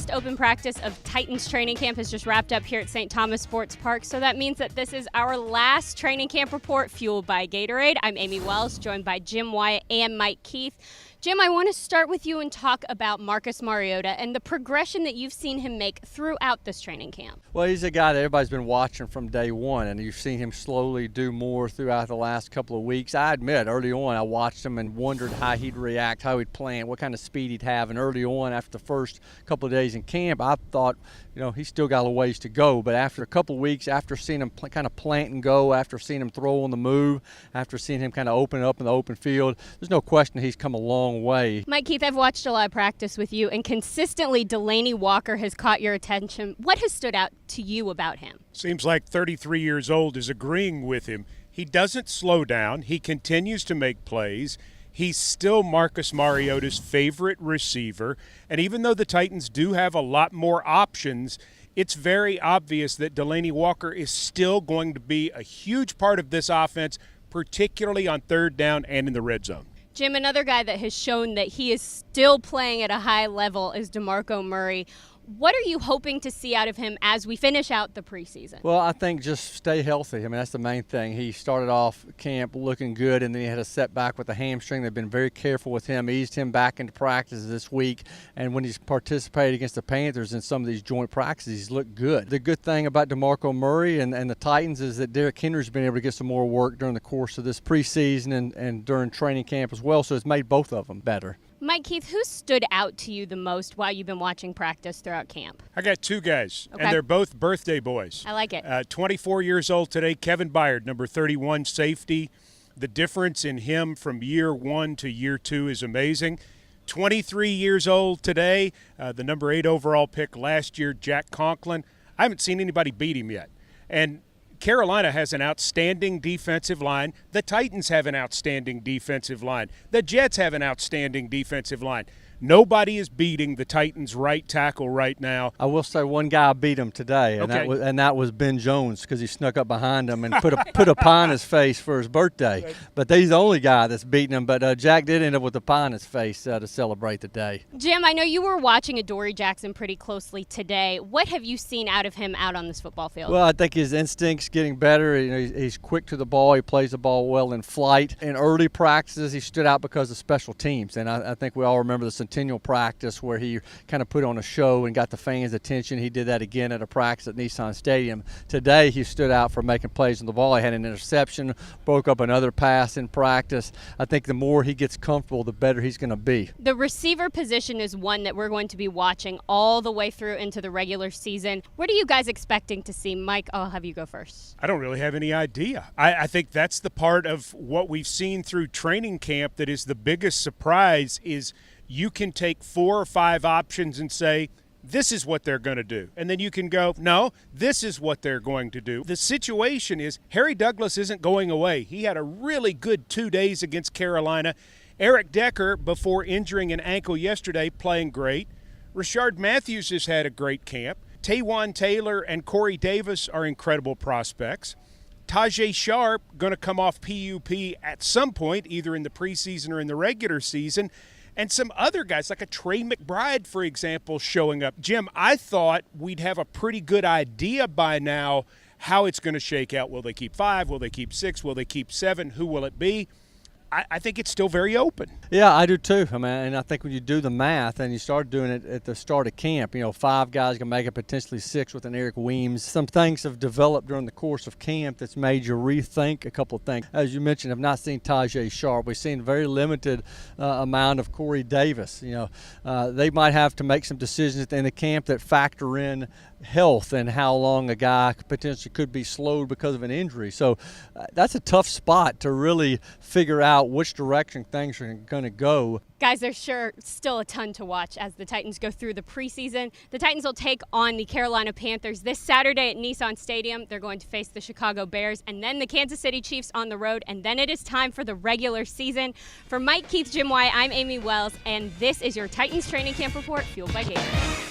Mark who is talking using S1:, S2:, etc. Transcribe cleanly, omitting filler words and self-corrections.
S1: first open practice of Titans training camp has just wrapped up here at St. Thomas Sports Park, so that means that this is our last training camp report fueled by Gatorade. I'm Amie Wells, joined by Jim Wyatt and Mike Keith. Jim, I want to start with you and talk about Marcus Mariota and the progression that you've seen him make throughout this training camp.
S2: Well, he's a guy that everybody's been watching from day one, and you've seen him slowly do more throughout the last couple of weeks. I admit, early on, I watched him and wondered how he'd react, how he'd plan, what kind of speed he'd have. And early on, after the first couple of days in camp, I thought, he's still got a ways to go. But after a couple of weeks, after seeing him kind of plant and go, after seeing him throw on the move, after seeing him kind of open up in the open field, there's no question he's come a long way.
S1: Mike Keith, I've watched a lot of practice with you, and consistently Delanie Walker has caught your attention. What has stood out to you about him?
S3: Seems like 33 years old is agreeing with him. He doesn't slow down. He continues to make plays. He's still Marcus Mariota's favorite receiver. And even though the Titans do have a lot more options, it's very obvious that Delanie Walker is still going to be a huge part of this offense, particularly on third down and in the red zone.
S1: Jim, another guy that has shown that he is still playing at a high level is DeMarco Murray. What are you hoping to see out of him as we finish out the preseason?
S2: Well, I think just stay healthy. I mean, that's the main thing. He started off camp looking good, and then he had a setback with the hamstring. They've been very careful with him, eased him back into practice this week. And when he's participated against the Panthers in some of these joint practices, he's looked good. The good thing about DeMarco Murray and the Titans is that Derrick Henry's been able to get some more work during the course of this preseason and during training camp as well, so it's made both of them better.
S1: Mike Keith, who stood out to you the most while you've been watching practice throughout camp?
S3: I got two guys,
S1: Okay.
S3: and they're both birthday boys.
S1: I like it.
S3: 24 years old today, Kevin Byard, number 31, safety. The difference in him from year one to year two is amazing. 23 years old today, the number 8 overall pick last year, Jack Conklin. I haven't seen anybody beat him yet. And Carolina has an outstanding defensive line. The Titans have an outstanding defensive line. The Jets have an outstanding defensive line. Nobody is beating the Titans' right tackle right now.
S2: I will say one guy beat him today, and that was Ben Jones, because he snuck up behind him and put a pie on his face for his birthday. But he's the only guy that's beaten him. But Jack did end up with a pie on his face to celebrate the day.
S1: Jim, I know you were watching Adoree Jackson pretty closely today. What have you seen out of him out on this football field?
S2: Well, I think his instinct's getting better. He's quick to the ball. He plays the ball well in flight. In early practices, he stood out because of special teams, and I think we all remember the Centennial practice where he kind of put on a show and got the fans' attention. He did that again at a practice at Nissan Stadium. Today, he stood out for making plays on the ball. He had an interception, broke up another pass in practice. I think the more he gets comfortable, the better he's going to be.
S1: The receiver position is one that we're going to be watching all the way through into the regular season. What are you guys expecting to see? Mike, I'll have you go first.
S3: I don't really have any idea. I think that's the part of what we've seen through training camp that is the biggest surprise is you can take 4 or 5 options and say, this is what they're going to do. And then you can go, no, this is what they're going to do. The situation is Harry Douglas isn't going away. He had a really good 2 days against Carolina. Eric Decker, before injuring an ankle yesterday, playing great. Rashard Matthews has had a great camp. Taywan Taylor and Corey Davis are incredible prospects. Tajay Sharp going to come off PUP at some point, either in the preseason or in the regular season. And some other guys, like a Trey McBride, for example, showing up. Jim, I thought we'd have a pretty good idea by now how it's going to shake out. Will they keep 5? Will they keep 6? Will they keep 7? Who will it be? I think it's still very open.
S2: Yeah, I do too. I mean, and I think when you do the math and you start doing it at the start of camp, 5 guys can make it potentially 6 with an Eric Weems. Some things have developed during the course of camp that's made you rethink a couple of things. As you mentioned, I've not seen Tajay Sharp. We've seen very limited amount of Corey Davis. They might have to make some decisions at the end of camp that factor in health and how long a guy potentially could be slowed because of an injury. So that's a tough spot to really figure out which direction things are going to go.
S1: Guys, there's sure still a ton to watch as the Titans go through the preseason. The Titans will take on the Carolina Panthers this Saturday at Nissan Stadium. They're going to face the Chicago Bears and then the Kansas City Chiefs on the road, and then it is time for the regular season. For Mike Keith, Jim Wyatt, I'm Amie Wells, and this is your Titans training camp report fueled by Gatorade.